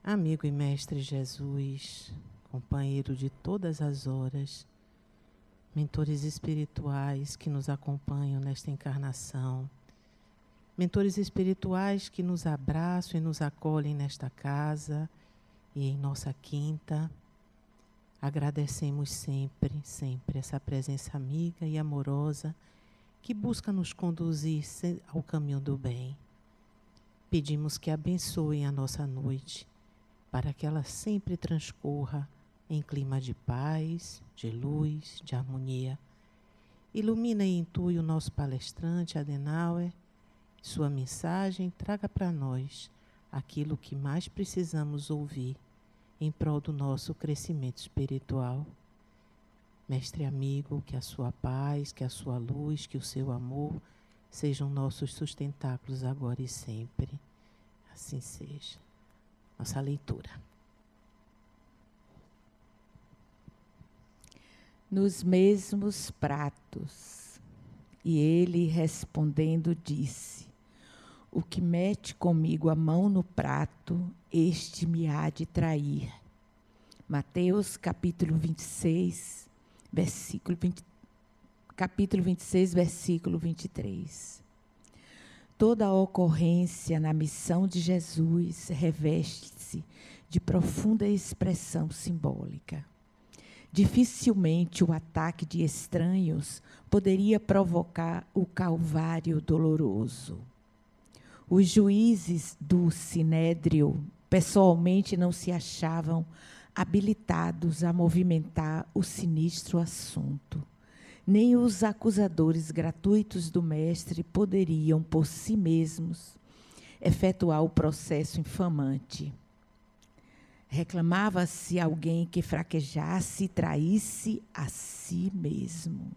Amigo e mestre Jesus, companheiro de todas as horas, mentores espirituais que nos acompanham nesta encarnação, mentores espirituais que nos abraçam e nos acolhem nesta casa e em nossa quinta, agradecemos sempre, sempre essa presença amiga e amorosa que busca nos conduzir ao caminho do bem. Pedimos que abençoem a nossa noite, para que ela sempre transcorra em clima de paz, de luz, de harmonia. Ilumina e intui o nosso palestrante, Adenauer. Sua mensagem traga para nós aquilo que mais precisamos ouvir em prol do nosso crescimento espiritual. Mestre amigo, que a sua paz, que a sua luz, que o seu amor sejam nossos sustentáculos agora e sempre. Assim seja. Nossa leitura. Nos mesmos pratos. E ele, respondendo, disse: o que mete comigo a mão no prato, este me há de trair. Mateus, capítulo 26, capítulo 26, versículo 23. Toda a ocorrência na missão de Jesus reveste-se de profunda expressão simbólica. Dificilmente o ataque de estranhos poderia provocar o calvário doloroso. Os juízes do Sinédrio pessoalmente não se achavam habilitados a movimentar o sinistro assunto. Nem os acusadores gratuitos do mestre poderiam, por si mesmos, efetuar o processo infamante. Reclamava-se alguém que fraquejasse e traísse a si mesmo.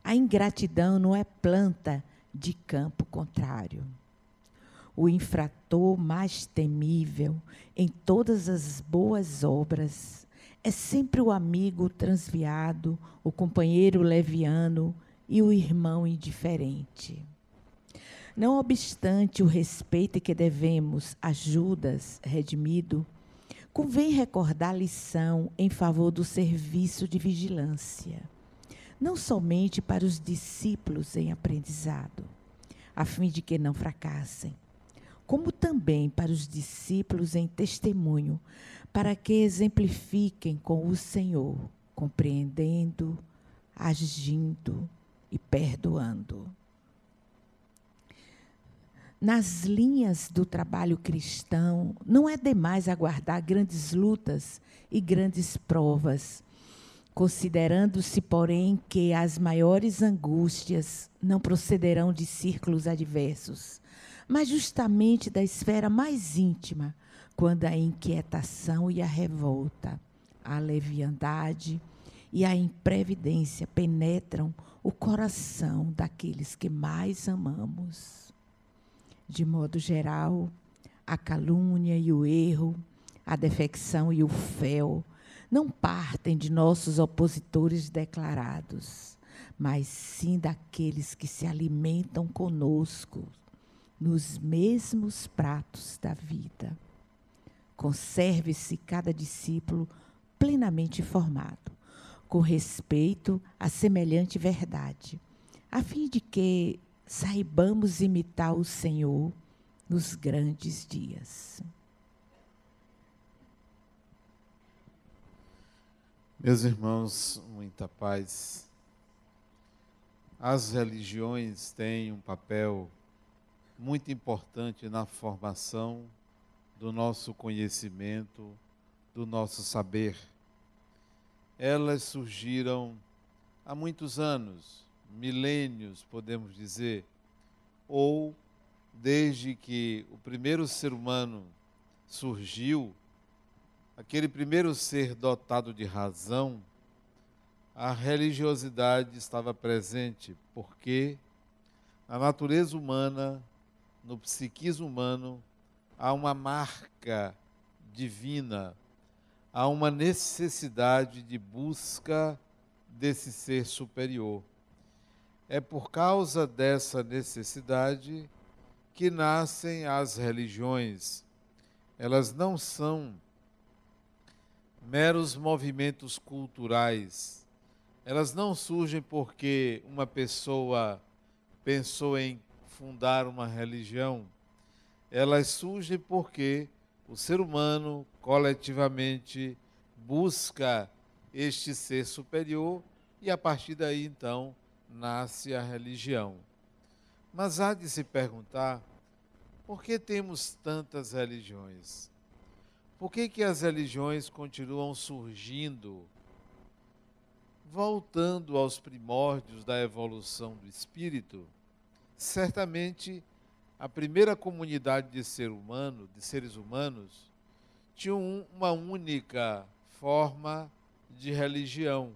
A ingratidão não é planta de campo contrário. O infrator mais temível em todas as boas obras é sempre o amigo transviado, o companheiro leviano e o irmão indiferente. Não obstante o respeito que devemos a Judas redimido, convém recordar a lição em favor do serviço de vigilância, não somente para os discípulos em aprendizado, a fim de que não fracassem, como também para os discípulos em testemunho, para que exemplifiquem com o Senhor, compreendendo, agindo e perdoando. Nas linhas do trabalho cristão, não é demais aguardar grandes lutas e grandes provas, considerando-se, porém, que as maiores angústias não procederão de círculos adversos, mas justamente da esfera mais íntima, quando a inquietação e a revolta, a leviandade e a imprevidência penetram o coração daqueles que mais amamos. De modo geral, a calúnia e o erro, a defecção e o fel não partem de nossos opositores declarados, mas sim daqueles que se alimentam conosco nos mesmos pratos da vida. Conserve-se cada discípulo plenamente formado, com respeito à semelhante verdade, a fim de que saibamos imitar o Senhor nos grandes dias. Meus irmãos, muita paz. As religiões têm um papel muito importante na formação do nosso conhecimento, do nosso saber. Elas surgiram há muitos anos, milênios, podemos dizer, ou desde que o primeiro ser humano surgiu, aquele primeiro ser dotado de razão, a religiosidade estava presente, porque na natureza humana, no psiquismo humano, há uma marca divina, há uma necessidade de busca desse ser superior. É por causa dessa necessidade que nascem as religiões. elas não são meros movimentos culturais. Elas não surgem porque uma pessoa pensou em fundar uma religião. Elas surgem porque o ser humano, coletivamente, busca este ser superior e, a partir daí, então, nasce a religião. Mas há de se perguntar, por que temos tantas religiões? Por que as religiões continuam surgindo? Voltando aos primórdios da evolução do espírito, certamente a primeira comunidade de seres humanos, tinha uma única forma de religião.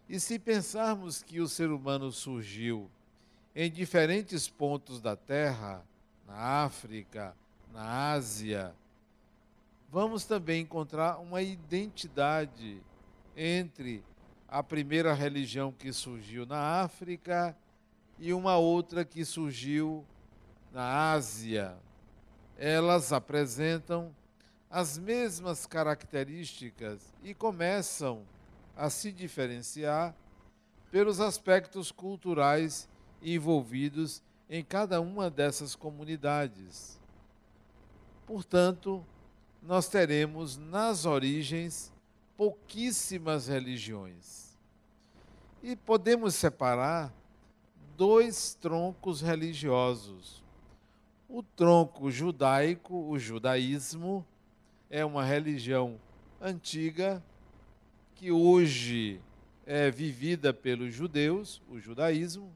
E se pensarmos que o ser humano surgiu em diferentes pontos da Terra, na África, na Ásia, vamos também encontrar uma identidade entre a primeira religião que surgiu na África e uma outra que surgiu na Ásia. Elas apresentam as mesmas características e começam a se diferenciar pelos aspectos culturais envolvidos em cada uma dessas comunidades. Portanto, nós teremos nas origens pouquíssimas religiões. E podemos separar dois troncos religiosos. O tronco judaico, o judaísmo, é uma religião antiga que hoje é vivida pelos judeus, o judaísmo,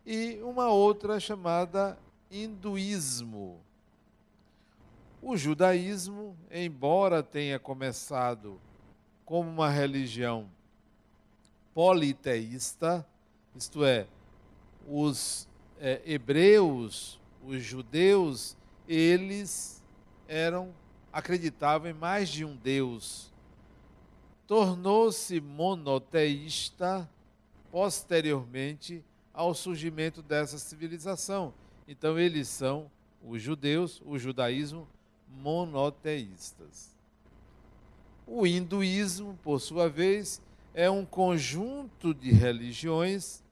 e uma outra chamada hinduísmo. O judaísmo, embora tenha começado como uma religião politeísta, isto é, os hebreus, os judeus, eles acreditavam em mais de um Deus. Tornou-se monoteísta posteriormente ao surgimento dessa civilização. Então eles são, os judeus, o judaísmo, monoteístas. O hinduísmo, por sua vez, é um conjunto de religiões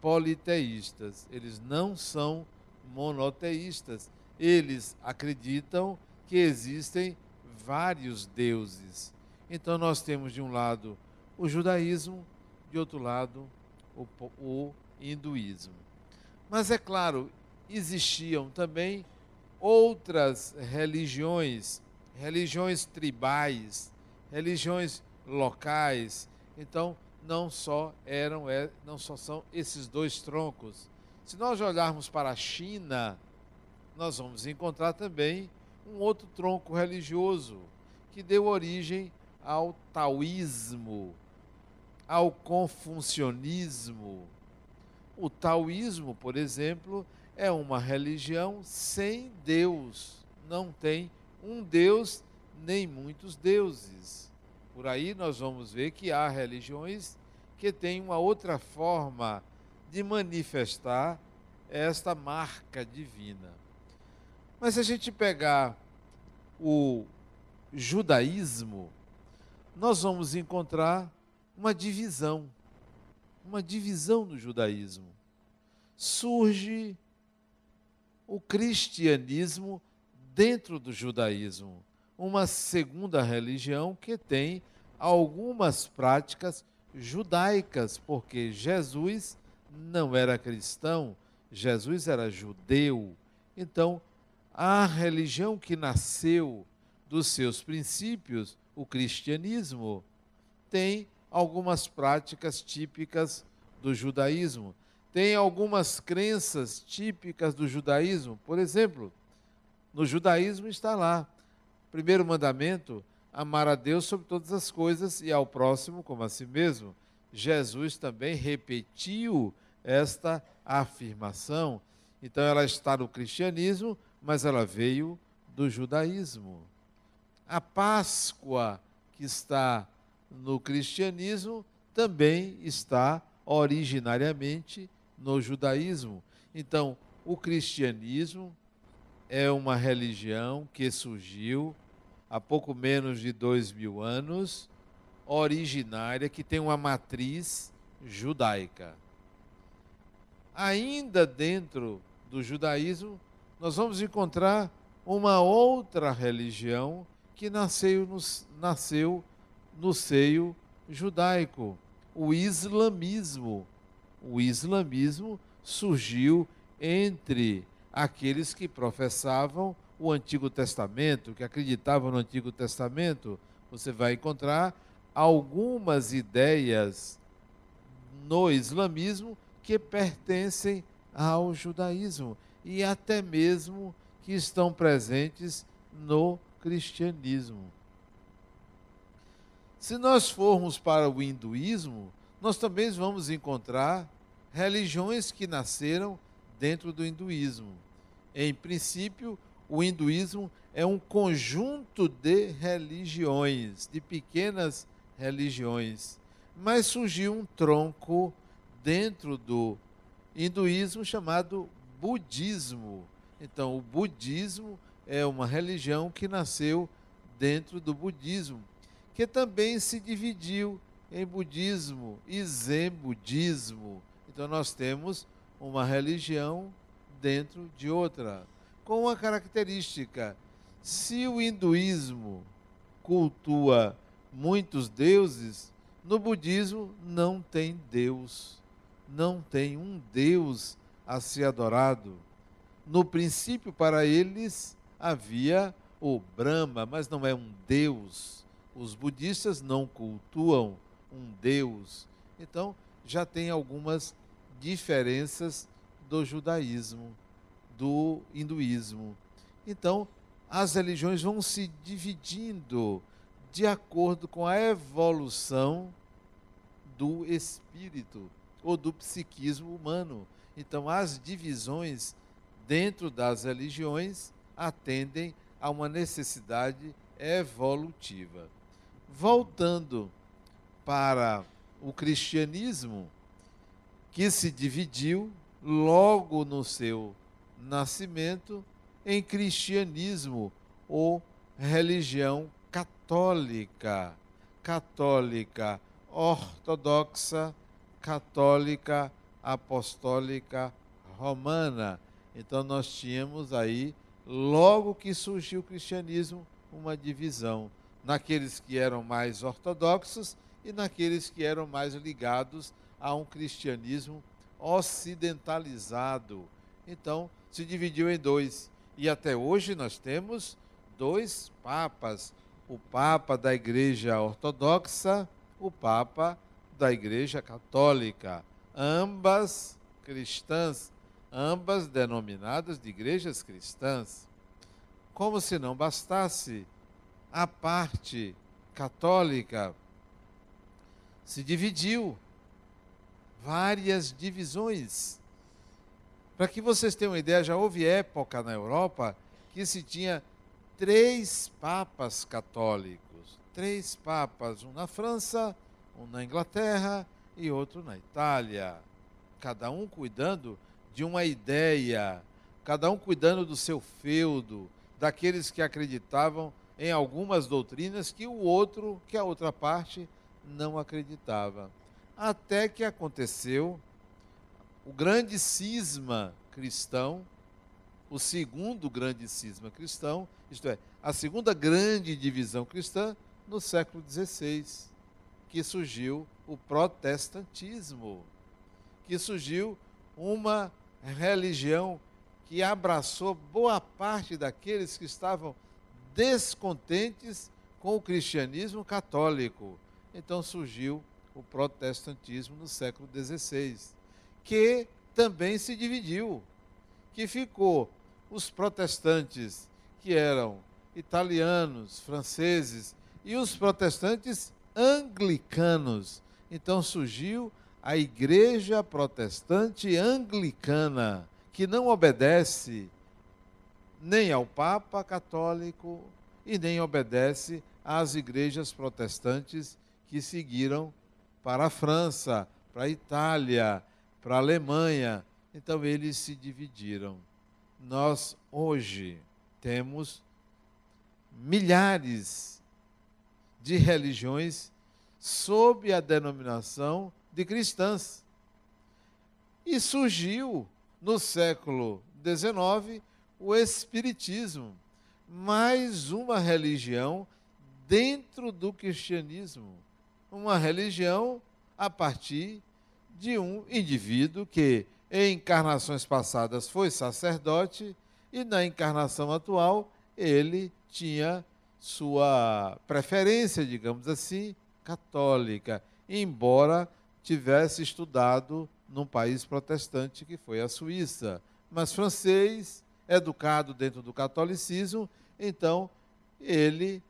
politeístas. Eles não são monoteístas. Eles acreditam que existem vários deuses. Então nós temos de um lado o judaísmo, de outro lado o hinduísmo. Mas é claro, existiam também outras religiões, religiões tribais, religiões locais. Então não só são esses dois troncos. Se nós olharmos para a China, nós vamos encontrar também um outro tronco religioso que deu origem ao taoísmo, ao confucionismo. O taoísmo, por exemplo, é uma religião sem Deus. Não tem um Deus nem muitos deuses. Por aí nós vamos ver que há religiões que têm uma outra forma de manifestar esta marca divina. Mas se a gente pegar o judaísmo, nós vamos encontrar uma divisão no judaísmo. Surge o cristianismo dentro do judaísmo, uma segunda religião que tem algumas práticas judaicas, porque Jesus não era cristão, Jesus era judeu. Então, a religião que nasceu dos seus princípios, o cristianismo, tem algumas práticas típicas do judaísmo, tem algumas crenças típicas do judaísmo. Por exemplo, no judaísmo está lá, primeiro mandamento, amar a Deus sobre todas as coisas e ao próximo como a si mesmo. Jesus também repetiu esta afirmação. Então ela está no cristianismo, mas ela veio do judaísmo. A Páscoa, que está no cristianismo, também está originariamente no judaísmo. Então, o cristianismo é uma religião que surgiu há pouco menos de 2000 anos, originária, que tem uma matriz judaica. Ainda dentro do judaísmo, nós vamos encontrar uma outra religião que nasceu no seio judaico, o islamismo. O islamismo surgiu entre aqueles que professavam o Antigo Testamento, que acreditavam no Antigo Testamento. Você vai encontrar algumas ideias no islamismo que pertencem ao judaísmo e até mesmo que estão presentes no cristianismo. Se nós formos para o hinduísmo, nós também vamos encontrar religiões que nasceram dentro do hinduísmo. Em princípio, o hinduísmo é um conjunto de religiões, de pequenas religiões, mas surgiu um tronco dentro do hinduísmo chamado budismo. Então, o budismo é uma religião que nasceu dentro do budismo, que também se dividiu em budismo e zen budismo. Então, nós temos uma religião dentro de outra, com uma característica: se o hinduísmo cultua muitos deuses, no budismo não tem Deus, não tem um Deus a ser adorado. No princípio, para eles, havia o Brahma, mas não é um Deus. Os budistas não cultuam um Deus. Então, já tem algumas diferenças do judaísmo, do hinduísmo. Então, as religiões vão se dividindo de acordo com a evolução do espírito ou do psiquismo humano. Então, as divisões dentro das religiões atendem a uma necessidade evolutiva. Voltando para o cristianismo, que se dividiu logo no seu nascimento em cristianismo ou religião católica, católica ortodoxa, católica apostólica romana. Então nós tínhamos aí, logo que surgiu o cristianismo, uma divisão naqueles que eram mais ortodoxos e naqueles que eram mais ligados a um cristianismo ocidentalizado. Então se dividiu em dois. E até hoje nós temos dois papas: o Papa da Igreja Ortodoxa, o Papa da Igreja Católica, ambas cristãs, ambas denominadas de igrejas cristãs. Como se não bastasse, a parte católica se dividiu, várias divisões. Para que vocês tenham uma ideia, já houve época na Europa que se tinha 3 papas católicos, 3 papas, um na França, um na Inglaterra e outro na Itália, cada um cuidando de uma ideia, cada um cuidando do seu feudo, daqueles que acreditavam em algumas doutrinas que a outra parte não acreditava. Até que aconteceu o grande cisma cristão, o segundo grande cisma cristão, isto é, a segunda grande divisão cristã no século XVI, que surgiu o protestantismo, que surgiu uma religião que abraçou boa parte daqueles que estavam descontentes com o cristianismo católico. Então surgiu o protestantismo no século XVI, que também se dividiu, que ficou os protestantes, que eram italianos, franceses, e os protestantes anglicanos. Então surgiu a Igreja Protestante Anglicana, que não obedece nem ao Papa Católico e nem obedece às igrejas protestantes que seguiram para a França, para a Itália, para a Alemanha. Então eles se dividiram. Nós hoje temos milhares de religiões sob a denominação de cristãs. E surgiu, no século XIX, o Espiritismo, mais uma religião dentro do cristianismo. Uma religião a partir de um indivíduo que, em encarnações passadas, foi sacerdote e, na encarnação atual, ele tinha sua preferência, digamos assim, católica, embora tivesse estudado num país protestante, que foi a Suíça. Mas francês, educado dentro do catolicismo, então ele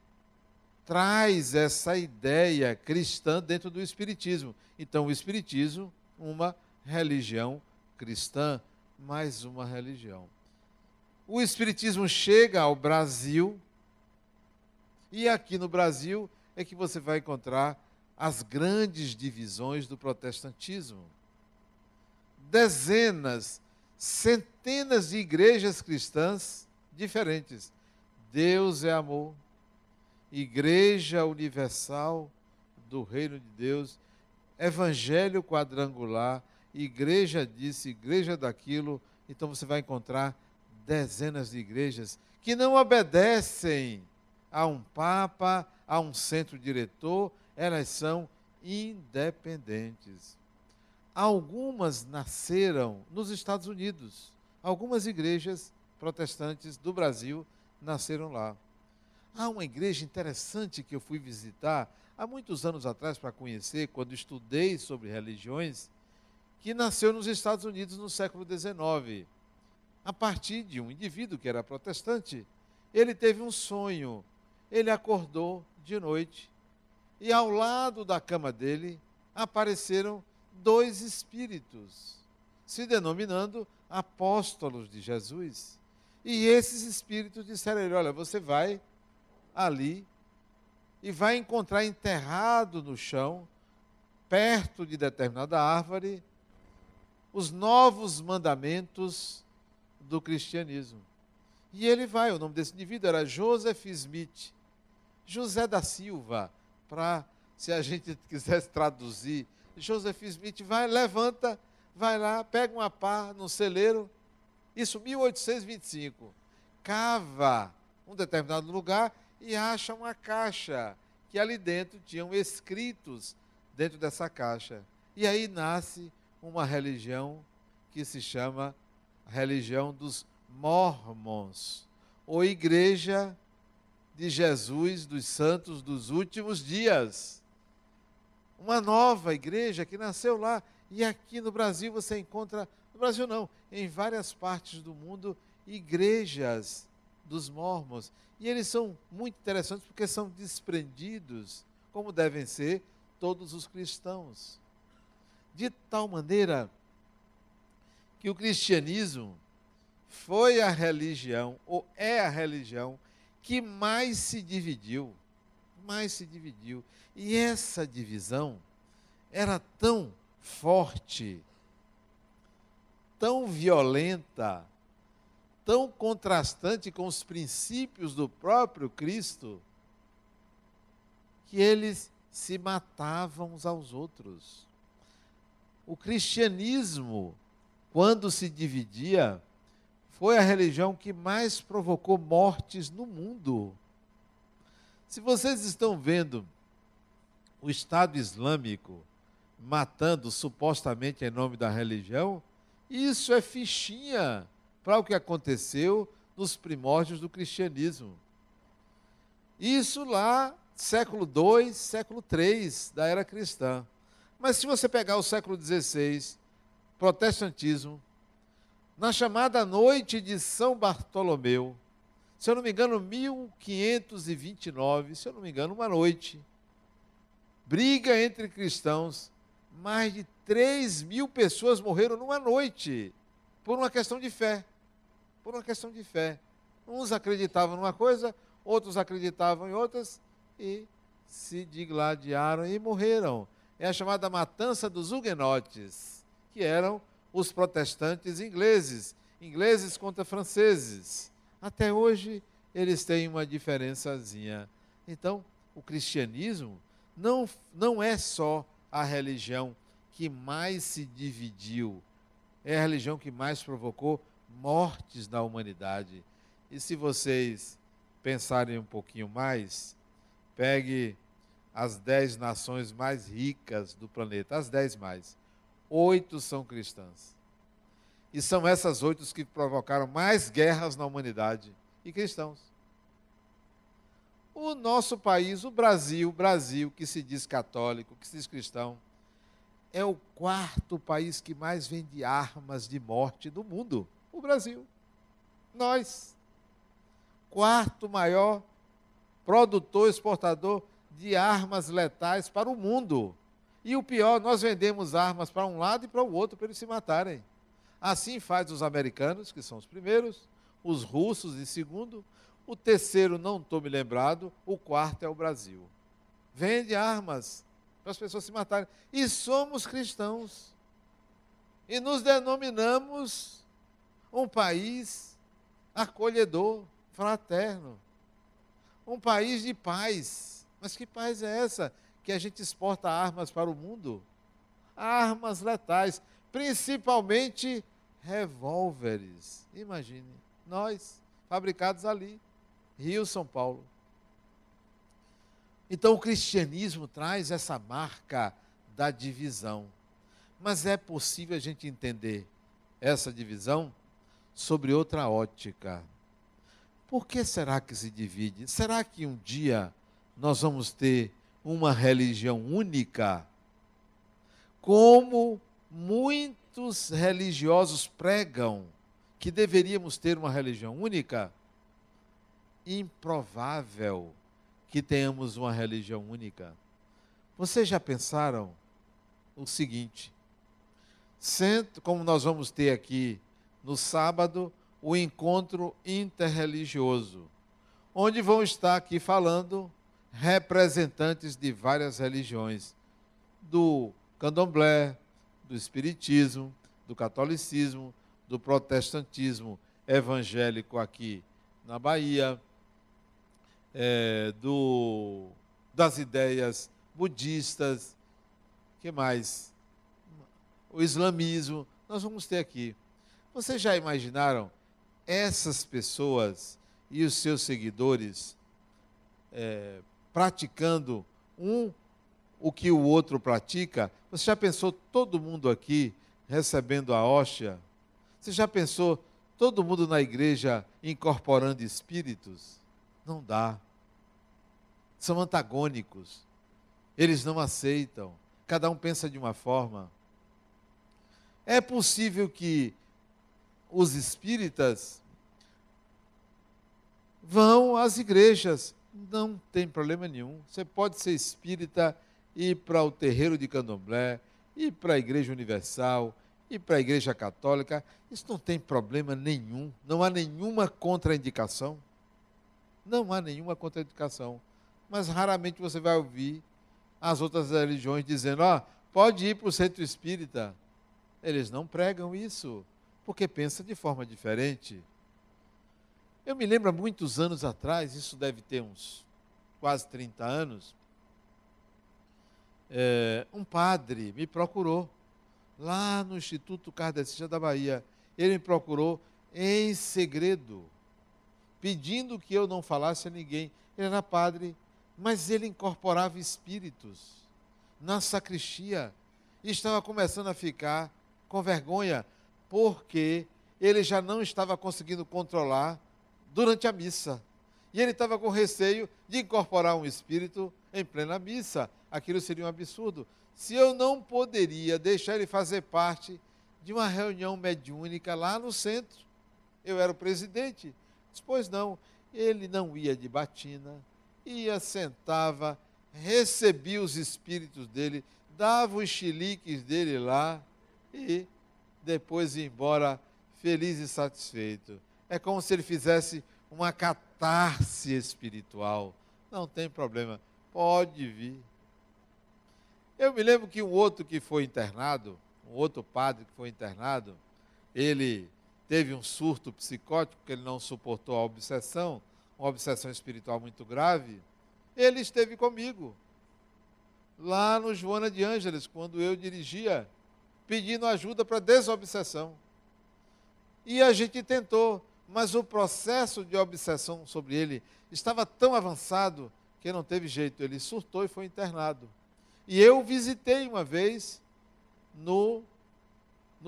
traz essa ideia cristã dentro do espiritismo. Então o espiritismo, uma religião cristã, mais uma religião. O espiritismo chega ao Brasil, e aqui no Brasil é que você vai encontrar as grandes divisões do protestantismo. Dezenas, centenas de igrejas cristãs diferentes. Deus é amor, Igreja Universal do Reino de Deus, Evangelho Quadrangular, igreja disso, igreja daquilo. Então você vai encontrar dezenas de igrejas que não obedecem a um papa, a um centro diretor, elas são independentes. Algumas nasceram nos Estados Unidos, algumas igrejas protestantes do Brasil nasceram lá. Há uma igreja interessante que eu fui visitar há muitos anos atrás para conhecer, quando estudei sobre religiões, que nasceu nos Estados Unidos no século XIX, a partir de um indivíduo que era protestante. Ele teve um sonho, ele acordou de noite e ao lado da cama dele apareceram dois espíritos, se denominando apóstolos de Jesus. E esses espíritos disseram a ele: olha, você vai ali e vai encontrar enterrado no chão, perto de determinada árvore, os novos mandamentos do cristianismo. E ele vai, o nome desse indivíduo era Joseph Smith, José da Silva, para, se a gente quisesse traduzir, Joseph Smith vai, levanta, vai lá, pega uma pá no celeiro, isso 1825, cava um determinado lugar e acha uma caixa, que ali dentro tinham escritos dentro dessa caixa. E aí nasce uma religião que se chama a religião dos Mormons, ou Igreja de Jesus dos Santos dos Últimos Dias. Uma nova igreja que nasceu lá. E aqui no Brasil você encontra, no Brasil não, em várias partes do mundo, igrejas dos Mormons. E eles são muito interessantes porque são desprendidos, como devem ser todos os cristãos. De tal maneira que o cristianismo foi a religião, ou é a religião, que mais se dividiu. E essa divisão era tão forte, tão violenta, tão contrastante com os princípios do próprio Cristo, que eles se matavam uns aos outros. O cristianismo, quando se dividia, foi a religião que mais provocou mortes no mundo. Se vocês estão vendo o Estado Islâmico matando supostamente em nome da religião, isso é fichinha para o que aconteceu nos primórdios do cristianismo. Isso lá, século II, século III da era cristã. Mas se você pegar o século XVI, protestantismo, na chamada Noite de São Bartolomeu, se eu não me engano, 1529, se eu não me engano, uma noite, briga entre cristãos, mais de 3.000 pessoas morreram numa noite, por uma questão de fé. Uns acreditavam numa coisa, outros acreditavam em outras, e se digladiaram e morreram. É a chamada matança dos huguenotes, que eram os protestantes ingleses contra franceses. Até hoje, eles têm uma diferençazinha. Então, o cristianismo não é só a religião que mais se dividiu, é a religião que mais provocou mortes na humanidade. E se vocês pensarem um pouquinho mais, pegue as 10 nações mais ricas do planeta, as 10 mais. 8 são cristãs. E são essas 8 que provocaram mais guerras na humanidade. E cristãos. O nosso país, o Brasil, que se diz católico, que se diz cristão, é o 4º país que mais vende armas de morte do mundo. O Brasil. Nós. 4º maior produtor, exportador de armas letais para o mundo. E o pior, nós vendemos armas para um lado e para o outro, para eles se matarem. Assim faz os americanos, que são os primeiros, os russos em segundo, o terceiro não estou me lembrado, o 4º é o Brasil. Vende armas para as pessoas se matarem. E somos cristãos. E nos denominamos um país acolhedor, fraterno. Um país de paz. Mas que paz é essa? Que a gente exporta armas para o mundo? Armas letais, principalmente revólveres. Imagine, nós, fabricados ali, Rio, São Paulo. Então o cristianismo traz essa marca da divisão. Mas é possível a gente entender essa divisão sobre outra ótica. Por que será que se divide? Será que um dia nós vamos ter uma religião única? Como muitos religiosos pregam que deveríamos ter uma religião única? Improvável que tenhamos uma religião única. Vocês já pensaram o seguinte? Como nós vamos ter aqui no sábado o encontro interreligioso, onde vão estar aqui falando representantes de várias religiões, do candomblé, do espiritismo, do catolicismo, do protestantismo evangélico aqui na Bahia, das ideias budistas, que mais? O islamismo, nós vamos ter aqui. Vocês já imaginaram essas pessoas e os seus seguidores praticando o que o outro pratica? Você já pensou todo mundo aqui recebendo a hóstia? Você já pensou todo mundo na igreja incorporando espíritos? Não dá. São antagônicos. Eles não aceitam. Cada um pensa de uma forma. É possível que os espíritas vão às igrejas. Não tem problema nenhum. Você pode ser espírita, ir para o terreiro de candomblé, ir para a Igreja Universal, ir para a Igreja Católica. Isso não tem problema nenhum. Não há nenhuma contraindicação. Não há nenhuma contraindicação. Mas raramente você vai ouvir as outras religiões dizendo: pode ir para o centro espírita. Eles não pregam isso, porque pensam de forma diferente. Eu me lembro há muitos anos atrás, isso deve ter uns quase 30 anos, um padre me procurou, lá no Instituto Kardecista da Bahia. Ele me procurou em segredo, pedindo que eu não falasse a ninguém. Ele era padre, mas ele incorporava espíritos na sacristia e estava começando a ficar com vergonha, porque ele já não estava conseguindo controlar durante a missa. E ele estava com receio de incorporar um espírito em plena missa. Aquilo seria um absurdo. Se eu não poderia deixar ele fazer parte de uma reunião mediúnica lá no centro, eu era o presidente. Pois não, ele não ia de batina, ia, sentava, recebia os espíritos dele, dava os chiliques dele lá e depois ia embora feliz e satisfeito. É como se ele fizesse uma catarse espiritual. Não tem problema, pode vir. Eu me lembro que um outro que foi internado, um outro padre que foi internado, ele teve um surto psicótico, porque ele não suportou a obsessão, uma obsessão espiritual muito grave, ele esteve comigo, lá no Joana de Ângeles, quando eu dirigia, pedindo ajuda para desobsessão. E a gente tentou, mas o processo de obsessão sobre ele estava tão avançado que não teve jeito, ele surtou e foi internado. E eu visitei uma vez no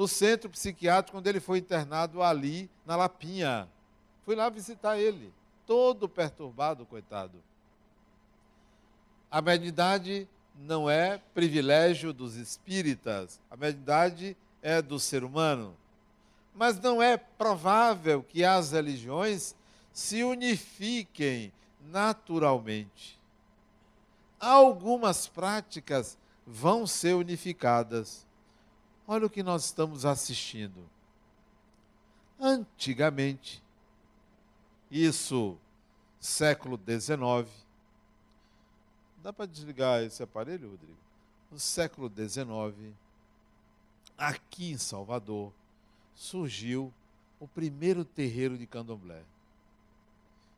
centro psiquiátrico, quando ele foi internado ali na Lapinha. Fui lá visitar ele, todo perturbado, coitado. A mediunidade não é privilégio dos espíritas, a mediunidade é do ser humano. Mas não é provável que as religiões se unifiquem naturalmente. Algumas práticas vão ser unificadas. Olha o que nós estamos assistindo. Antigamente, isso, século XIX, dá para desligar esse aparelho, Rodrigo? No século XIX, aqui em Salvador, surgiu o primeiro terreiro de candomblé.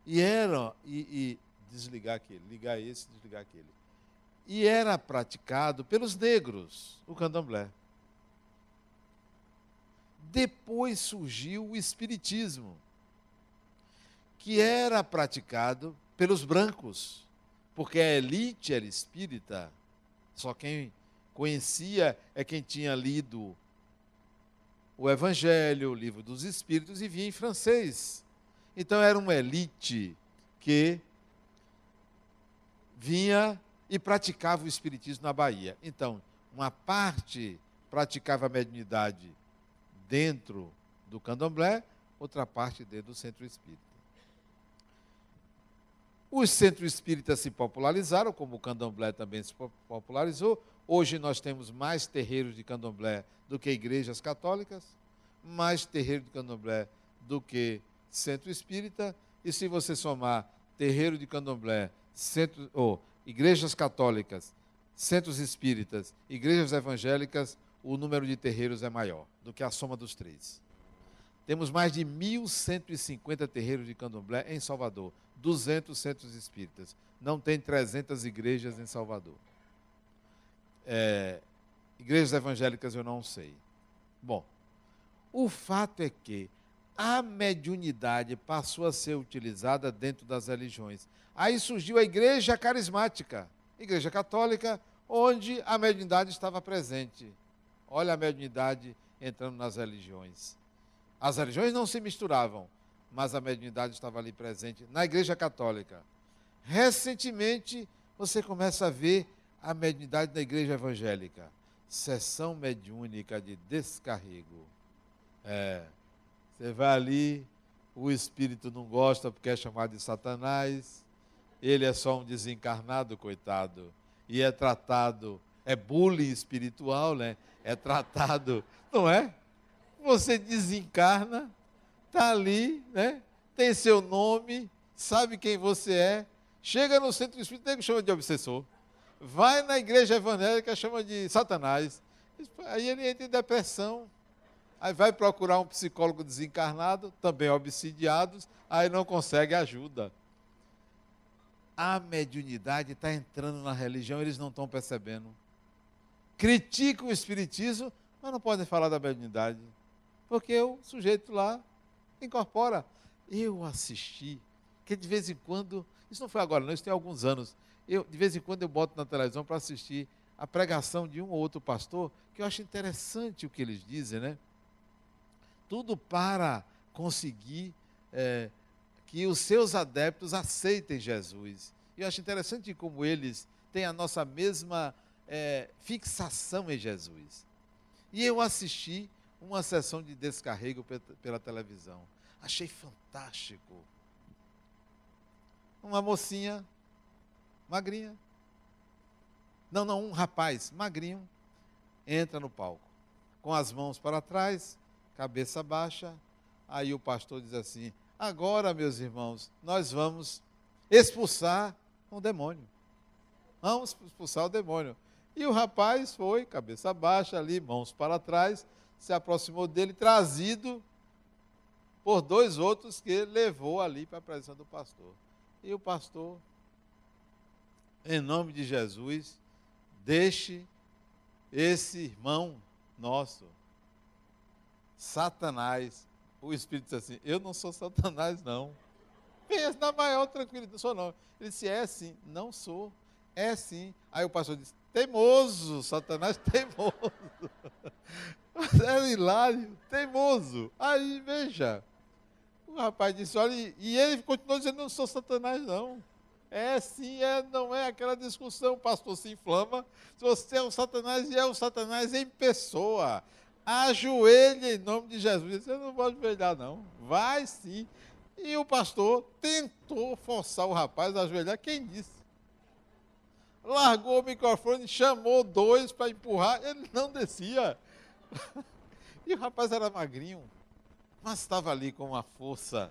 E desligar aquele, ligar esse, desligar aquele. E era praticado pelos negros, o candomblé. Depois surgiu o espiritismo, que era praticado pelos brancos, porque a elite era espírita, só quem conhecia é quem tinha lido o Evangelho, o Livro dos Espíritos, e via em francês. Então era uma elite que vinha e praticava o espiritismo na Bahia. Então, uma parte praticava a mediunidade dentro do candomblé, outra parte dentro do centro espírita. Os centros espíritas se popularizaram, como o candomblé também se popularizou. Hoje nós temos mais terreiros de candomblé do que igrejas católicas, mais terreiros de candomblé do que centro espírita. E se você somar terreiro de candomblé, igrejas católicas, centros espíritas, igrejas evangélicas, o número de terreiros é maior do que a soma dos três. Temos mais de 1.150 terreiros de candomblé em Salvador, 200 centros espíritas. Não tem 300 igrejas em Salvador. Igrejas evangélicas eu não sei. Bom, o fato é que a mediunidade passou a ser utilizada dentro das religiões. Aí surgiu a igreja carismática, igreja católica, onde a mediunidade estava presente. Olha a mediunidade entrando nas religiões. As religiões não se misturavam, mas a mediunidade estava ali presente na igreja católica. Recentemente, você começa a ver a mediunidade na igreja evangélica. Sessão mediúnica de descarrego. Você vai ali, o espírito não gosta porque é chamado de Satanás, ele é só um desencarnado, coitado, e é tratado, é bullying espiritual, né? É tratado, não é? Você desencarna, está ali, né? Tem seu nome, sabe quem você é, chega no centro espírita, nego chama de obsessor, vai na igreja evangélica, chama de Satanás, aí ele entra em depressão, aí vai procurar um psicólogo desencarnado, também obsidiados, aí não consegue ajuda. A mediunidade está entrando na religião, eles não estão percebendo. Criticam o espiritismo, mas não podem falar da mediunidade, porque o sujeito lá incorpora. Eu assisti, que de vez em quando, isso não foi agora não, isso tem alguns anos, de vez em quando eu boto na televisão para assistir a pregação de um ou outro pastor, que eu acho interessante o que eles dizem, né? Tudo para conseguir que os seus adeptos aceitem Jesus. Eu acho interessante como eles têm a nossa mesma fixação em Jesus. E eu assisti uma sessão de descarrego pela televisão. Achei fantástico. Uma mocinha, magrinha. Não, um rapaz, magrinho, entra no palco, com as mãos para trás, cabeça baixa. Aí o pastor diz assim: agora, meus irmãos, nós vamos expulsar um demônio. Vamos expulsar o demônio. E o rapaz foi, cabeça baixa ali, mãos para trás, se aproximou dele, trazido por 2 outros que levou ali para a presença do pastor. E o pastor, em nome de Jesus, deixe esse irmão nosso, Satanás. O Espírito disse assim: eu não sou Satanás, não. Pensa na maior tranquilidade, não sou não. Ele disse: é sim, não sou, é sim. Aí o pastor disse: teimoso, Satanás teimoso. Mas era hilário, teimoso. Aí, veja, o rapaz disse: olha, e ele continuou dizendo: não sou Satanás, não. É sim, não é aquela discussão, o pastor se inflama. Se você é o Satanás, e é o Satanás em pessoa. Ajoelhe em nome de Jesus. Eu não vou ajoelhar, não. Vai sim. E o pastor tentou forçar o rapaz a ajoelhar. Quem disse? Largou o microfone, chamou 2 para empurrar. Ele não descia. E o rapaz era magrinho, mas estava ali com uma força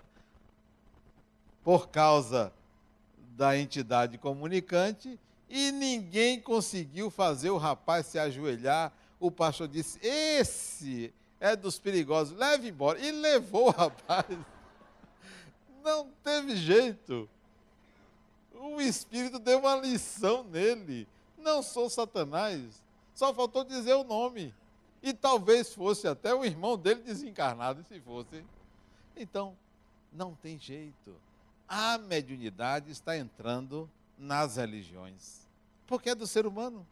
por causa da entidade comunicante, e ninguém conseguiu fazer o rapaz se ajoelhar. O pastor disse: esse é dos perigosos, leve embora. E levou o rapaz. Não teve jeito. O Espírito deu uma lição nele. Não sou Satanás. Só faltou dizer o nome. E talvez fosse até o irmão dele desencarnado, se fosse. Então, não tem jeito. A mediunidade está entrando nas religiões. Porque é do ser humano.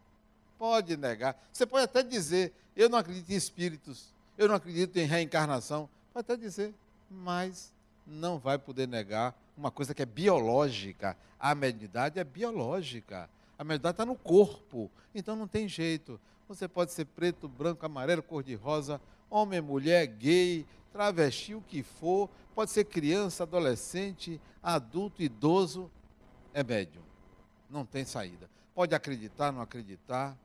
Pode negar. Você pode até dizer: eu não acredito em espíritos, eu não acredito em reencarnação. Pode até dizer, mas não vai poder negar uma coisa que é biológica. A mediunidade é biológica. A mediunidade está no corpo. Então não tem jeito. Você pode ser preto, branco, amarelo, cor-de-rosa, homem, mulher, gay, travesti, o que for. Pode ser criança, adolescente, adulto, idoso. É médium. Não tem saída. Pode acreditar, não acreditar.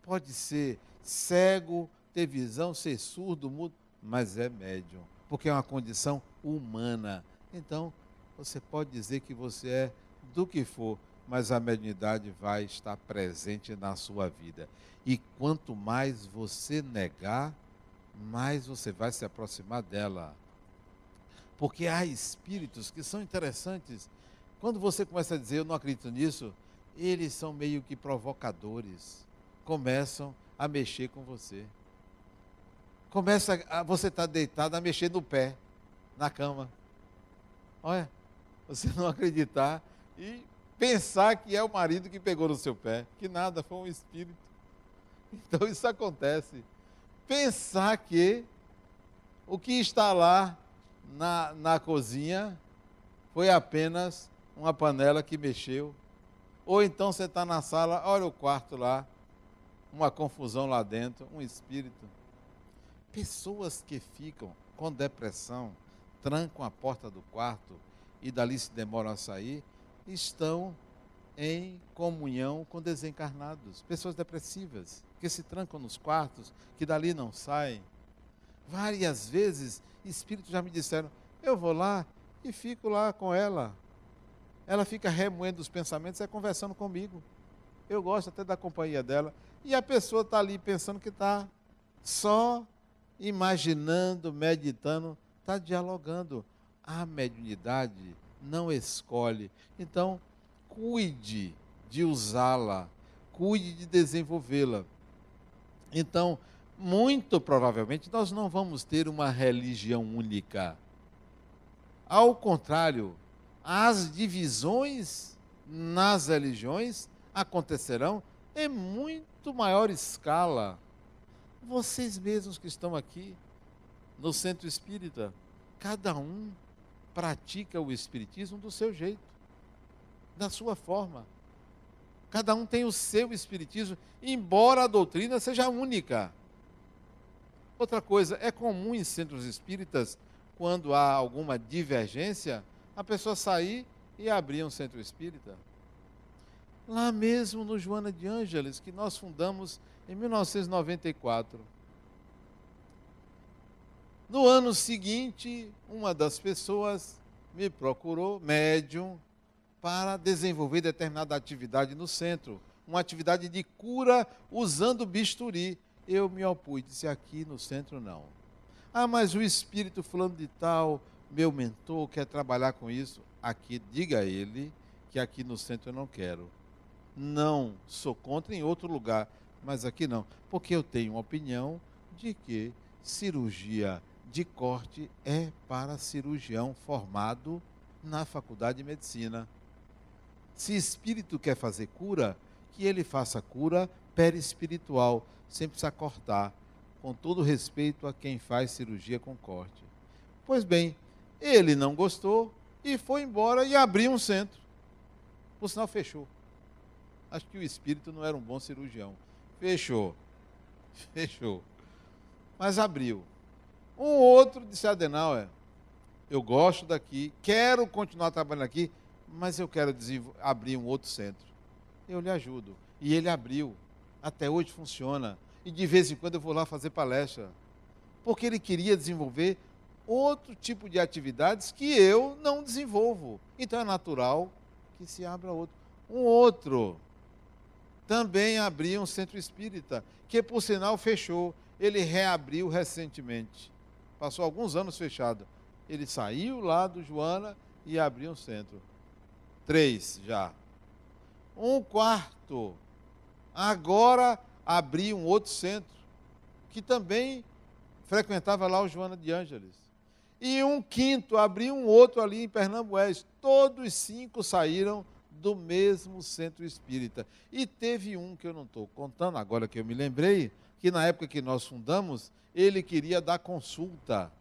Pode ser cego, ter visão, ser surdo, mudo, mas é médium. Porque é uma condição humana. Então, você pode dizer que você é do que for, mas a mediunidade vai estar presente na sua vida. E quanto mais você negar, mais você vai se aproximar dela. Porque há espíritos que são interessantes. Quando você começa a dizer: eu não acredito nisso, eles são meio que provocadores. Começam a mexer com você. Você está deitado a mexer no pé, na cama. Olha, você não acreditar e pensar que é o marido que pegou no seu pé, que nada, foi um espírito. Então isso acontece. Pensar que o que está lá na cozinha foi apenas uma panela que mexeu. Ou então você está na sala, olha o quarto lá, uma confusão lá dentro, um espírito. Pessoas que ficam com depressão, trancam a porta do quarto e dali se demoram a sair, estão em comunhão com desencarnados. Pessoas depressivas, que se trancam nos quartos, que dali não saem. Várias vezes, espíritos já me disseram: eu vou lá e fico lá com ela. Ela fica remoendo os pensamentos, conversando comigo. Eu gosto até da companhia dela. E a pessoa está ali pensando que está só imaginando, meditando, está dialogando. A mediunidade não escolhe. Então, cuide de usá-la, cuide de desenvolvê-la. Então, muito provavelmente, nós não vamos ter uma religião única. Ao contrário, as divisões nas religiões acontecerão em muito maior escala. Vocês mesmos que estão aqui no Centro Espírita, cada um pratica o espiritismo do seu jeito, da sua forma. Cada um tem o seu espiritismo, embora a doutrina seja única. Outra coisa, é comum em centros espíritas, quando há alguma divergência, a pessoa sair e abrir um centro espírita. Lá mesmo no Joana de Ângeles, que nós fundamos em 1994. No ano seguinte, uma das pessoas me procurou, médium, para desenvolver determinada atividade no centro, uma atividade de cura usando bisturi. Eu me opus, disse: aqui no centro não. Ah, mas o espírito fulano de tal meu mentor quer trabalhar com isso, aqui, diga a ele que aqui no centro eu não quero. Não sou contra em outro lugar, mas aqui não. Porque eu tenho uma opinião de que cirurgia de corte é para cirurgião formado na faculdade de medicina. Se espírito quer fazer cura, que ele faça cura perispiritual, sem precisar cortar, com todo respeito a quem faz cirurgia com corte. Pois bem, ele não gostou e foi embora e abriu um centro. Por sinal, fechou. Acho que o espírito não era um bom cirurgião. Fechou. Mas abriu. Um outro disse: Adenauer, eu gosto daqui, quero continuar trabalhando aqui, mas eu quero abrir um outro centro. Eu lhe ajudo. E ele abriu. Até hoje funciona. E de vez em quando eu vou lá fazer palestra. Porque ele queria desenvolver outro tipo de atividades que eu não desenvolvo. Então é natural que se abra outro. Um outro também abriu um centro espírita, que por sinal fechou. Ele reabriu recentemente. Passou alguns anos fechado. Ele saiu lá do Joana e abriu um centro. 3 já. Um quarto. Agora abriu um outro centro, que também frequentava lá o Joana de Ângeles. E um quinto abriu um outro ali em Pernambués. Todos 5 saíram do mesmo centro espírita. E teve um que eu não estou contando, agora que eu me lembrei, que na época que nós fundamos, ele queria dar consulta.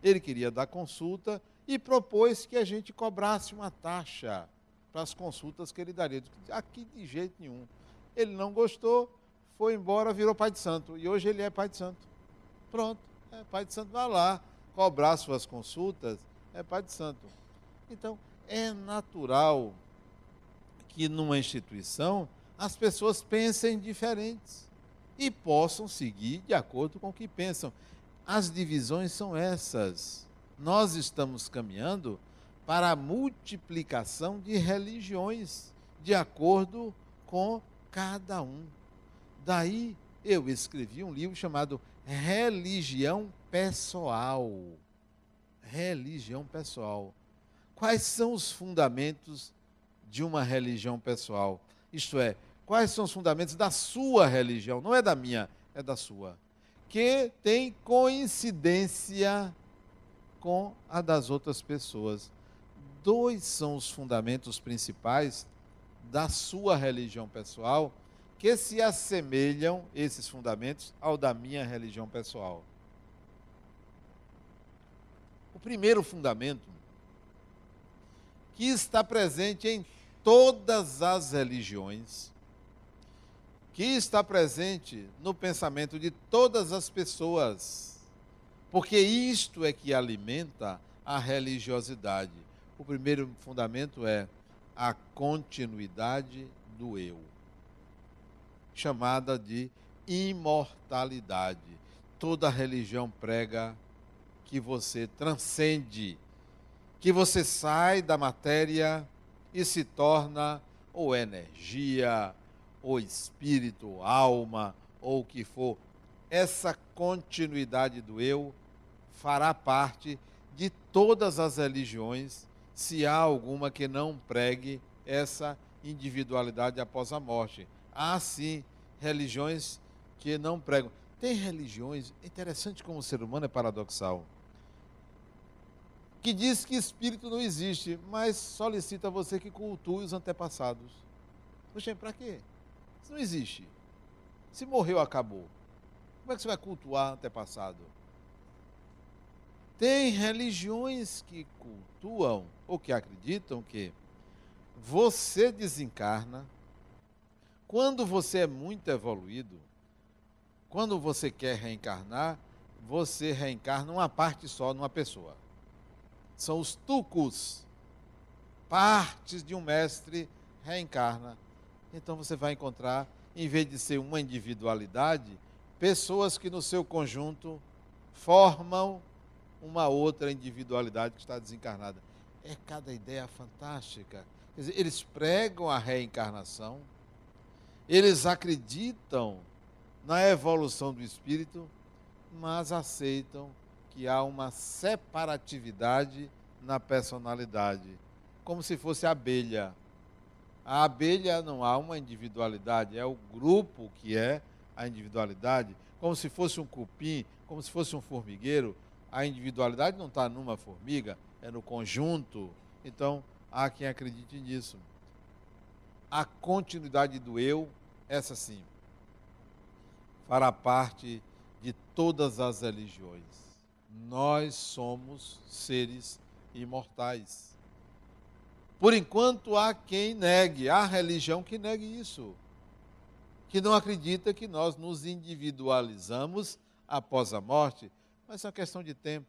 Ele queria dar consulta e propôs que a gente cobrasse uma taxa para as consultas que ele daria. Aqui de jeito nenhum. Ele não gostou, foi embora, virou pai de santo. E hoje ele é pai de santo. Pronto, é pai de santo, vai lá cobrar suas consultas, é pai de santo. Então, é natural que numa instituição as pessoas pensem diferentes e possam seguir de acordo com o que pensam. As divisões são essas. Nós estamos caminhando para a multiplicação de religiões, de acordo com cada um. Daí eu escrevi um livro chamado Religião Pessoal. Religião pessoal. Quais são os fundamentos de uma religião pessoal? Isto é, quais são os fundamentos da sua religião? Não é da minha, é da sua. Que tem coincidência com a das outras pessoas. 2 são os fundamentos principais da sua religião pessoal, que se assemelham, esses fundamentos, ao da minha religião pessoal. O primeiro fundamento, que está presente em todas as religiões, que está presente no pensamento de todas as pessoas, porque isto é que alimenta a religiosidade. O primeiro fundamento é a continuidade do eu, chamada de imortalidade. Toda religião prega que você transcende, que você sai da matéria e se torna ou energia, ou espírito, ou alma, ou o que for. Essa continuidade do eu fará parte de todas as religiões, se há alguma que não pregue essa individualidade após a morte. Há, sim, religiões que não pregam. Tem religiões, interessante como o ser humano é paradoxal, que diz que espírito não existe, mas solicita você que cultue os antepassados. Poxa, para quê? Isso não existe. Se morreu, acabou. Como é que você vai cultuar antepassado? Tem religiões que cultuam, ou que acreditam que você desencarna, quando você é muito evoluído, quando você quer reencarnar, você reencarna uma parte só numa pessoa. São os tucos, partes de um mestre reencarna. Então você vai encontrar, em vez de ser uma individualidade, pessoas que no seu conjunto formam uma outra individualidade que está desencarnada. É cada ideia fantástica. Quer dizer, eles pregam a reencarnação, eles acreditam na evolução do espírito, mas aceitam que há uma separatividade na personalidade, como se fosse a abelha. A abelha não há uma individualidade, é o grupo que é a individualidade, como se fosse um cupim, como se fosse um formigueiro. A individualidade não está numa formiga, é no conjunto. Então, há quem acredite nisso. A continuidade do eu, essa sim, fará parte de todas as religiões. Nós somos seres imortais. Por enquanto, há quem negue, há religião que negue isso, que não acredita que nós nos individualizamos após a morte, mas é uma questão de tempo.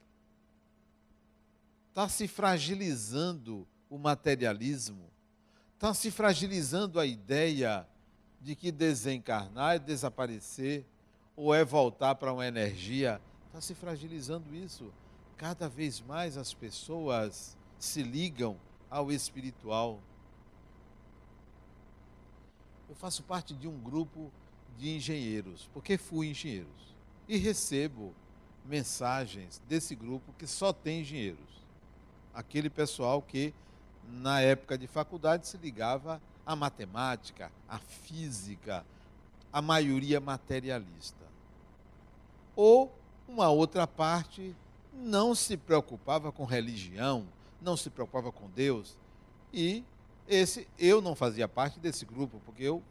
Está se fragilizando o materialismo, está se fragilizando a ideia de que desencarnar é desaparecer, ou é voltar para uma energia. Está se fragilizando isso. Cada vez mais as pessoas se ligam ao espiritual. Eu faço parte de um grupo de engenheiros, porque fui engenheiro, e recebo mensagens desse grupo que só tem engenheiros. Aquele pessoal que, na época de faculdade, se ligava à matemática, à física, a maioria materialista. Ou uma outra parte não se preocupava com religião, não se preocupava com Deus. E eu não fazia parte desse grupo, porque eu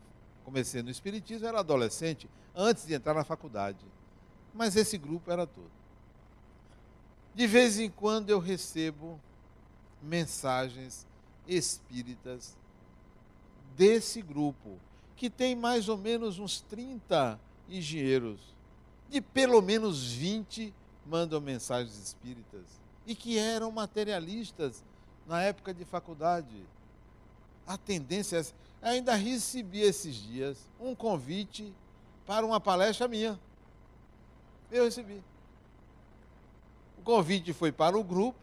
comecei no Espiritismo, era adolescente, antes de entrar na faculdade. Mas esse grupo era todo. De vez em quando eu recebo mensagens espíritas desse grupo, que tem mais ou menos uns 30 engenheiros, de pelo menos 20 mandam mensagens espíritas, e que eram materialistas na época de faculdade. A tendência é, ainda recebi esses dias um convite para uma palestra minha. Eu recebi. O convite foi para o grupo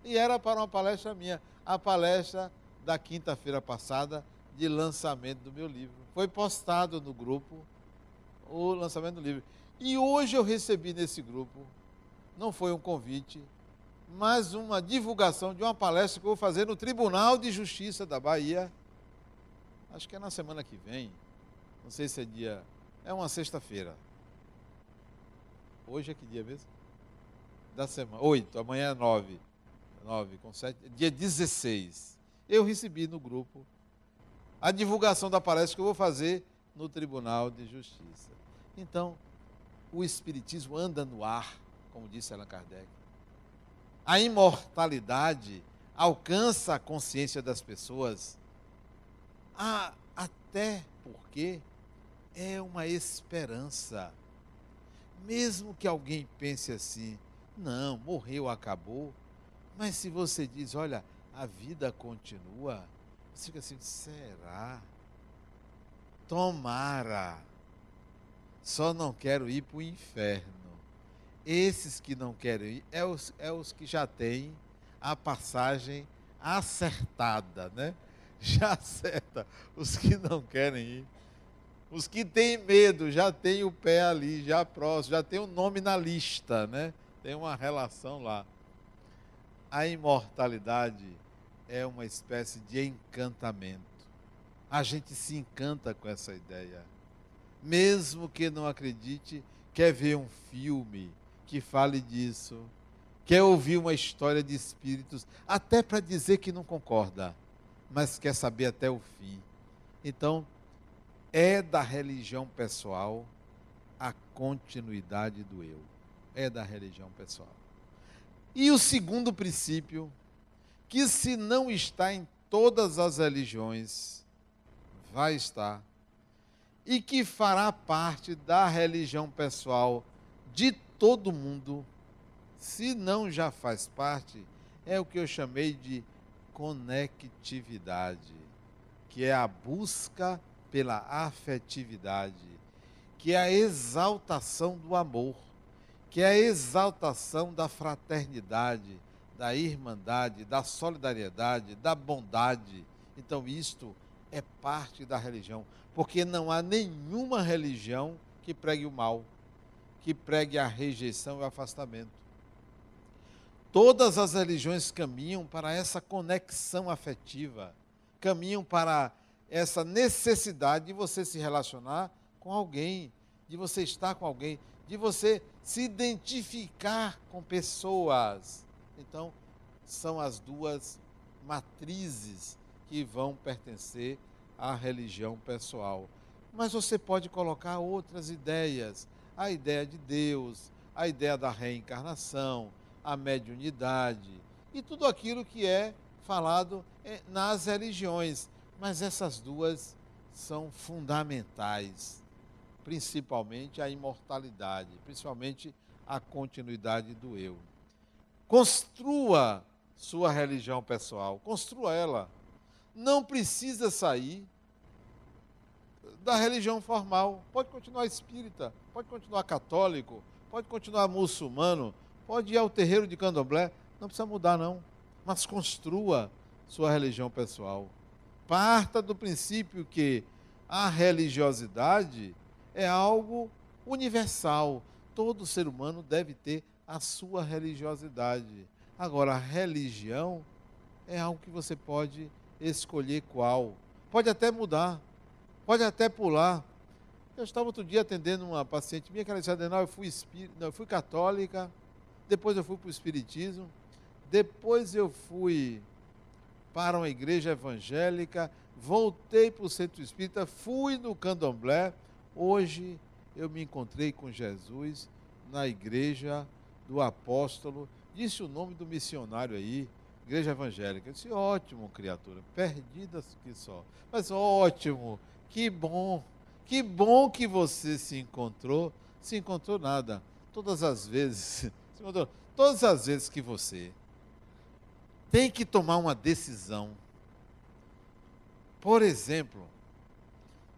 e era para uma palestra minha. A palestra da quinta-feira passada, de lançamento do meu livro. Foi postado no grupo o lançamento do livro. E hoje eu recebi nesse grupo, não foi um convite, mas uma divulgação de uma palestra que eu vou fazer no Tribunal de Justiça da Bahia. Acho que é na semana que vem. Não sei se é dia... É uma sexta-feira. Hoje é que dia mesmo? Da semana. 8, amanhã é 9. 9 com 7. Dia 16. Eu recebi no grupo a divulgação da palestra que eu vou fazer no Tribunal de Justiça. Então, o Espiritismo anda no ar, como disse Allan Kardec. A imortalidade alcança a consciência das pessoas, até porque é uma esperança. Mesmo que alguém pense assim, não, morreu, acabou, mas se você diz, olha, a vida continua, você fica assim, será? Tomara. Só não quero ir para o inferno. Esses que não querem ir, é os que já têm a passagem acertada, né? Já acerta. Os que não querem ir. Os que têm medo, já têm o pé ali, já próximo, já tem o nome na lista, né? Tem uma relação lá. A imortalidade é uma espécie de encantamento. A gente se encanta com essa ideia. Mesmo que não acredite, quer ver um filme que fale disso, quer ouvir uma história de espíritos, até para dizer que não concorda, mas quer saber até o fim. Então, é da religião pessoal a continuidade do eu. É da religião pessoal. E o segundo princípio, que se não está em todas as religiões, vai estar, e que fará parte da religião pessoal de todo mundo, se não já faz parte, é o que eu chamei de conectividade, que é a busca pela afetividade, que é a exaltação do amor, que é a exaltação da fraternidade, da irmandade, da solidariedade, da bondade. Então isto é parte da religião, porque não há nenhuma religião que pregue o mal, que pregue a rejeição e o afastamento. Todas as religiões caminham para essa conexão afetiva, caminham para essa necessidade de você se relacionar com alguém, de você estar com alguém, de você se identificar com pessoas. Então, são as duas matrizes que vão pertencer à religião pessoal. Mas você pode colocar outras ideias, a ideia de Deus, a ideia da reencarnação, a mediunidade e tudo aquilo que é falado nas religiões. Mas essas duas são fundamentais, principalmente a imortalidade, principalmente a continuidade do eu. Construa sua religião pessoal, construa ela. Não precisa sair da religião formal. Pode continuar espírita, pode continuar católico, pode continuar muçulmano, pode ir ao terreiro de candomblé, não precisa mudar não, mas construa sua religião pessoal. Parta do princípio que a religiosidade é algo universal. Todo ser humano deve ter a sua religiosidade. Agora, a religião é algo que você pode escolher qual. Pode até mudar, pode até pular. Eu estava outro dia atendendo uma paciente minha que ela disse: Adenal, eu fui católica, depois eu fui para o espiritismo, depois eu fui para uma igreja evangélica, voltei para o centro espírita, fui no candomblé, hoje eu me encontrei com Jesus na igreja do apóstolo, disse o nome do missionário aí, igreja evangélica. Eu disse: ótimo, criatura, perdidas que só, mas ótimo, que bom que você se encontrou nada, todas as vezes que você tem que tomar uma decisão, por exemplo,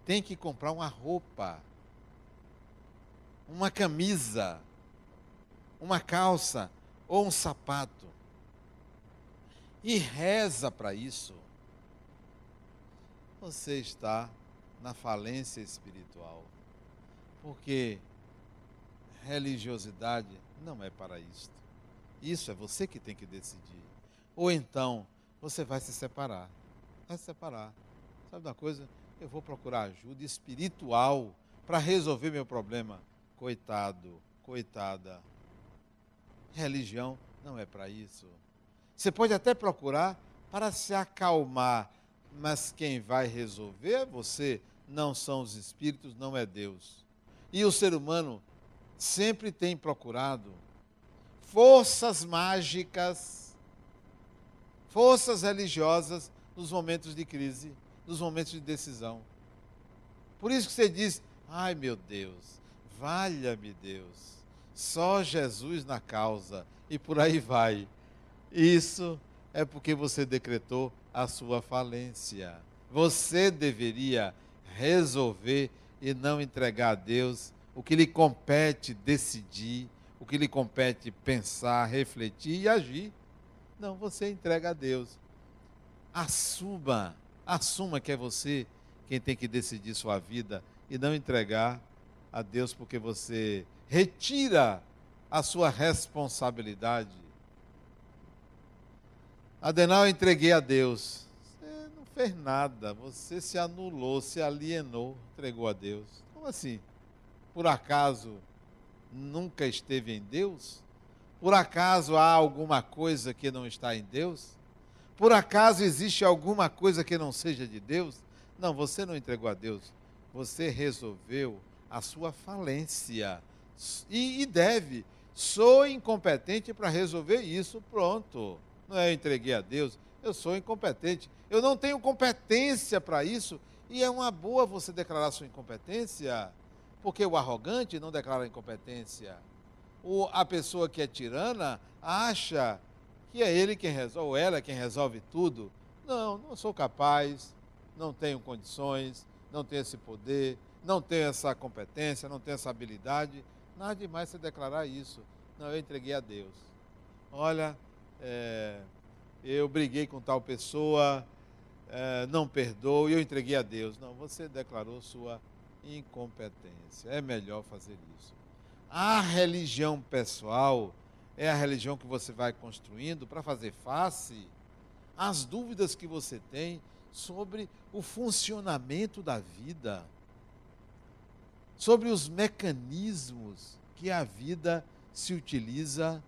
tem que comprar uma roupa, uma camisa, uma calça ou um sapato, e reza para isso, você está na falência espiritual, porque religiosidade não é para isto. Isso é você que tem que decidir. Ou então, você vai se separar. Sabe uma coisa? Eu vou procurar ajuda espiritual para resolver meu problema. Coitado, coitada. Religião não é para isso. Você pode até procurar para se acalmar, mas quem vai resolver é você, não são os espíritos, não é Deus. E o ser humano sempre tem procurado forças mágicas, forças religiosas nos momentos de crise, nos momentos de decisão. Por isso que você diz: ai meu Deus, valha-me Deus, só Jesus na causa, e por aí vai. Isso é porque você decretou a sua falência. Você deveria resolver e não entregar a Deus o que lhe compete decidir, o que lhe compete pensar, refletir e agir. Não, você entrega a Deus. Assuma que é você quem tem que decidir sua vida e não entregar a Deus, porque você retira a sua responsabilidade. Adenal, eu entreguei a Deus. Você não fez nada, você se anulou, se alienou, entregou a Deus. Como assim? Por acaso nunca esteve em Deus? Por acaso há alguma coisa que não está em Deus? Por acaso existe alguma coisa que não seja de Deus? Não, você não entregou a Deus. Você resolveu a sua falência. E deve. Sou incompetente para resolver isso, pronto. Não é eu entreguei a Deus, eu sou incompetente. Eu não tenho competência para isso. E é uma boa você declarar sua incompetência, porque o arrogante não declara incompetência. A pessoa que é tirana acha que é ele quem resolve, ou ela quem resolve tudo. Não sou capaz, não tenho condições, não tenho esse poder, não tenho essa competência, não tenho essa habilidade. Nada demais você declarar isso. Não, eu entreguei a Deus. Olha, eu briguei com tal pessoa, não perdoo, e eu entreguei a Deus. Não, você declarou sua incompetência. É melhor fazer isso. A religião pessoal é a religião que você vai construindo para fazer face às dúvidas que você tem sobre o funcionamento da vida, sobre os mecanismos que a vida se utiliza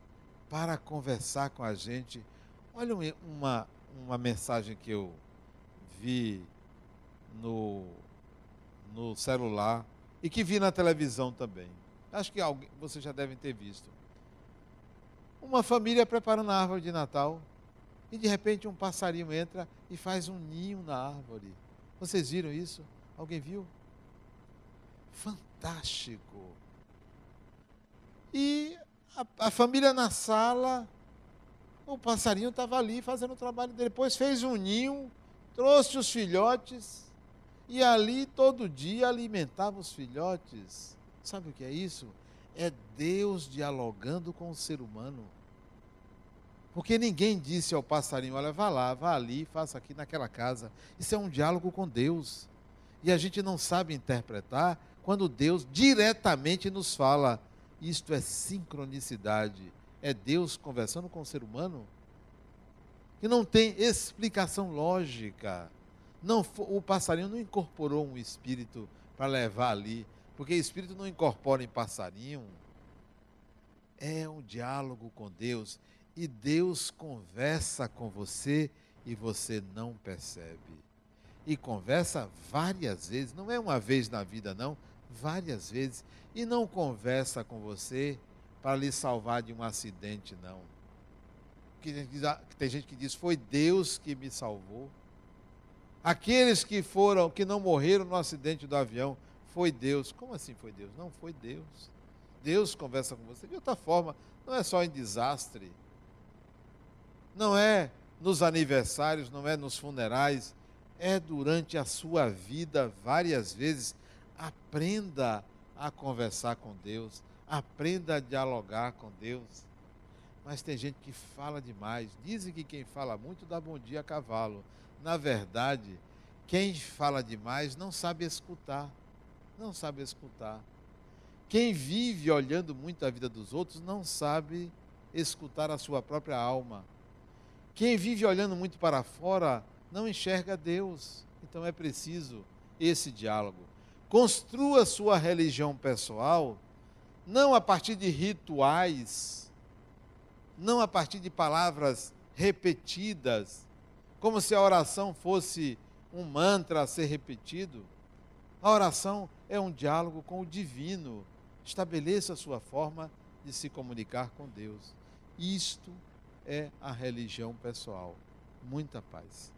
para conversar com a gente. Olha uma mensagem que eu vi no celular e que vi na televisão também. Acho que vocês já devem ter visto. Uma família preparando a árvore de Natal e de repente um passarinho entra e faz um ninho na árvore. Vocês viram isso? Alguém viu? Fantástico! E a família na sala, o passarinho estava ali fazendo o trabalho dele. Depois fez um ninho, trouxe os filhotes e ali todo dia alimentava os filhotes. Sabe o que é isso? É Deus dialogando com o ser humano. Porque ninguém disse ao passarinho, olha, vá lá, vá ali, faça aqui naquela casa. Isso é um diálogo com Deus. E a gente não sabe interpretar quando Deus diretamente nos fala. Isto é sincronicidade. É Deus conversando com o ser humano que não tem explicação lógica. Não, o passarinho não incorporou um espírito para levar ali, porque espírito não incorpora em passarinho. É um diálogo com Deus e Deus conversa com você e você não percebe. E conversa várias vezes, não é uma vez na vida não, várias vezes. E não conversa com você para lhe salvar de um acidente, não. Tem gente que diz, foi Deus que me salvou. Aqueles que não morreram no acidente do avião, foi Deus. Como assim foi Deus? Não, foi Deus. Deus conversa com você de outra forma, não é só em desastre. Não é nos aniversários, não é nos funerais, é durante a sua vida várias vezes. Aprenda a conversar com Deus, aprenda a dialogar com Deus. Mas tem gente que fala demais. Dizem que quem fala muito dá bom dia a cavalo. Na verdade, quem fala demais não sabe escutar. Não sabe escutar. Quem vive olhando muito a vida dos outros não sabe escutar a sua própria alma. Quem vive olhando muito para fora não enxerga Deus. Então é preciso esse diálogo. Construa sua religião pessoal não a partir de rituais, não a partir de palavras repetidas, como se a oração fosse um mantra a ser repetido. A oração é um diálogo com o divino. Estabeleça a sua forma de se comunicar com Deus. Isto é a religião pessoal. Muita paz.